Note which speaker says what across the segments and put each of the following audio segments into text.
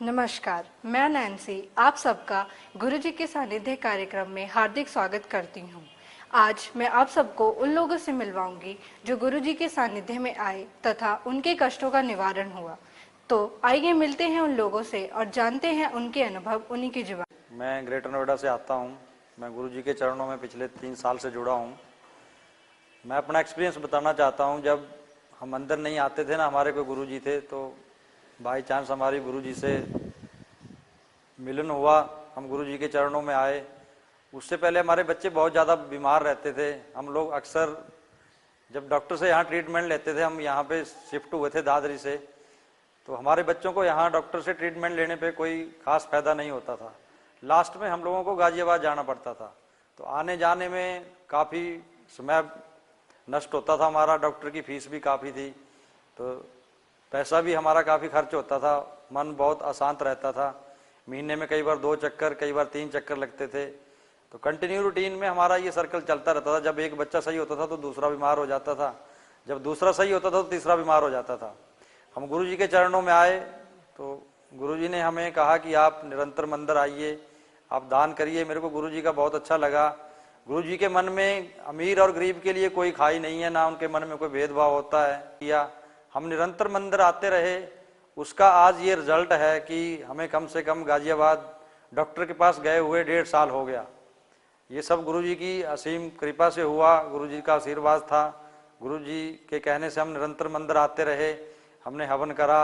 Speaker 1: नमस्कार, मैं नैन्सी आप सबका गुरुजी के सानिध्य कार्यक्रम में हार्दिक स्वागत करती हूँ। आज मैं आप सबको उन लोगों से मिलवाऊंगी जो गुरुजी के सानिध्य में आए तथा उनके कष्टों का निवारण हुआ। तो आइए मिलते हैं उन लोगों से और जानते हैं उनके अनुभव उन्हीं की जुबान।
Speaker 2: मैं ग्रेटर नोएडा से आता हूँ। मैं गुरुजी के चरणों में पिछले 3 साल से जुड़ा हूँ। मैं अपना एक्सपीरियंस बताना चाहता हूँ। जब हम अंदर नहीं आते थे ना, हमारे कोई गुरुजी थे, तो बाई चांस हमारी गुरुजी से मिलन हुआ, हम गुरुजी के चरणों में आए। उससे पहले हमारे बच्चे बहुत ज़्यादा बीमार रहते थे। हम लोग अक्सर जब डॉक्टर से यहाँ ट्रीटमेंट लेते थे, हम यहाँ पे शिफ्ट हुए थे दादरी से, तो हमारे बच्चों को यहाँ डॉक्टर से ट्रीटमेंट लेने पे कोई खास फायदा नहीं होता था। लास्ट में हम लोगों को गाजियाबाद जाना पड़ता था, तो आने जाने में काफ़ी समय नष्ट होता था हमारा। डॉक्टर की फीस भी काफ़ी थी, तो पैसा भी हमारा काफ़ी खर्च होता था। मन बहुत अशांत रहता था। महीने में कई बार 2 चक्कर, कई बार 3 चक्कर लगते थे। तो कंटिन्यू रूटीन में हमारा ये सर्कल चलता रहता था। जब एक बच्चा सही होता था तो दूसरा बीमार हो जाता था, जब दूसरा सही होता था तो तीसरा बीमार हो जाता था। हम गुरुजी के चरणों में आए तो गुरुजी ने हमें कहा कि आप निरंतर मंदिर आइए, आप दान करिए। मेरे को गुरुजी का बहुत अच्छा लगा। गुरुजी के मन में अमीर और गरीब के लिए कोई खाई नहीं है, ना उनके मन में कोई भेदभाव होता है। या हम निरंतर मंदिर आते रहे, उसका आज ये रिजल्ट है कि हमें कम से कम गाजियाबाद डॉक्टर के पास गए हुए 1.5 साल हो गया। ये सब गुरुजी की असीम कृपा से हुआ, गुरुजी का आशीर्वाद था। गुरुजी के कहने से हम निरंतर मंदिर आते रहे, हमने हवन करा,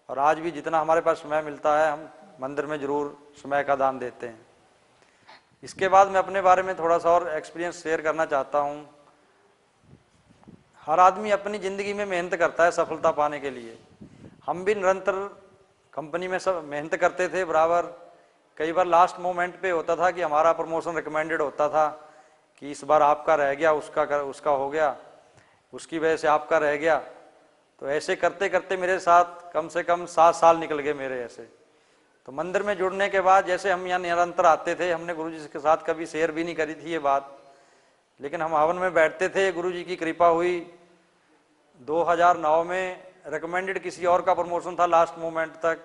Speaker 2: और आज भी जितना हमारे पास समय मिलता है हम मंदिर में जरूर समय का दान देते हैं। इसके बाद मैं अपने बारे में थोड़ा सा और एक्सपीरियंस शेयर करना चाहता हूँ। हर आदमी अपनी ज़िंदगी में मेहनत करता है सफलता पाने के लिए। हम भी निरंतर कंपनी में सब मेहनत करते थे बराबर। कई बार लास्ट मोमेंट पे होता था कि हमारा प्रमोशन रिकमेंडेड होता था कि इस बार आपका रह गया, उसका हो गया, उसकी वजह से आपका रह गया। तो ऐसे करते करते मेरे साथ कम से कम 7 साल निकल गए मेरे ऐसे। तो मंदिर में जुड़ने के बाद जैसे हम यहाँ निरंतर आते थे, हमने गुरुजी के साथ कभी शेयर भी नहीं करी थी ये बात, लेकिन हम हवन में बैठते थे। गुरुजी की कृपा हुई, 2009 में रिकमेंडेड किसी और का प्रमोशन था। लास्ट मोमेंट तक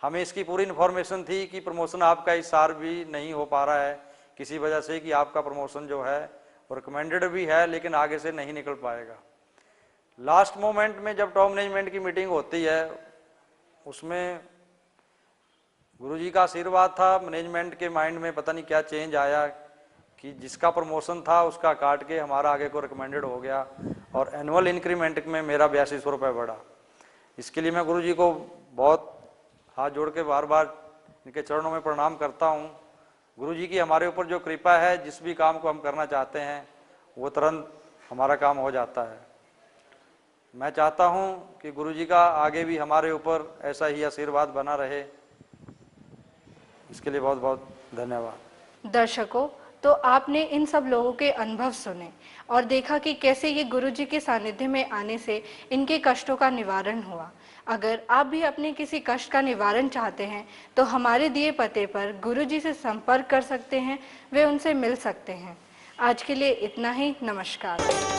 Speaker 2: हमें इसकी पूरी इन्फॉर्मेशन थी कि प्रमोशन आपका इस साल भी नहीं हो पा रहा है किसी वजह से, कि आपका प्रमोशन जो है वो रिकमेंडेड भी है लेकिन आगे से नहीं निकल पाएगा। लास्ट मोमेंट में जब टॉप मैनेजमेंट की मीटिंग होती है, उसमें गुरुजी का आशीर्वाद था। मैनेजमेंट के माइंड में पता नहीं क्या चेंज आया कि जिसका प्रमोशन था उसका काट के हमारा आगे को रिकमेंडेड हो गया, और एनुअल इंक्रीमेंट में मेरा 8200 रुपये बढ़ा। इसके लिए मैं गुरुजी को बहुत हाथ जोड़ के बार बार इनके चरणों में प्रणाम करता हूँ। गुरुजी की हमारे ऊपर जो कृपा है, जिस भी काम को हम करना चाहते हैं वो तुरंत हमारा काम हो जाता है। मैं चाहता हूँ कि गुरुजी का आगे भी हमारे ऊपर ऐसा ही आशीर्वाद बना रहे। इसके लिए बहुत बहुत धन्यवाद।
Speaker 1: दर्शकों, तो आपने इन सब लोगों के अनुभव सुने और देखा कि कैसे ये गुरुजी के सानिध्य में आने से इनके कष्टों का निवारण हुआ। अगर आप भी अपने किसी कष्ट का निवारण चाहते हैं तो हमारे दिए पते पर गुरुजी से संपर्क कर सकते हैं, वे उनसे मिल सकते हैं। आज के लिए इतना ही। नमस्कार।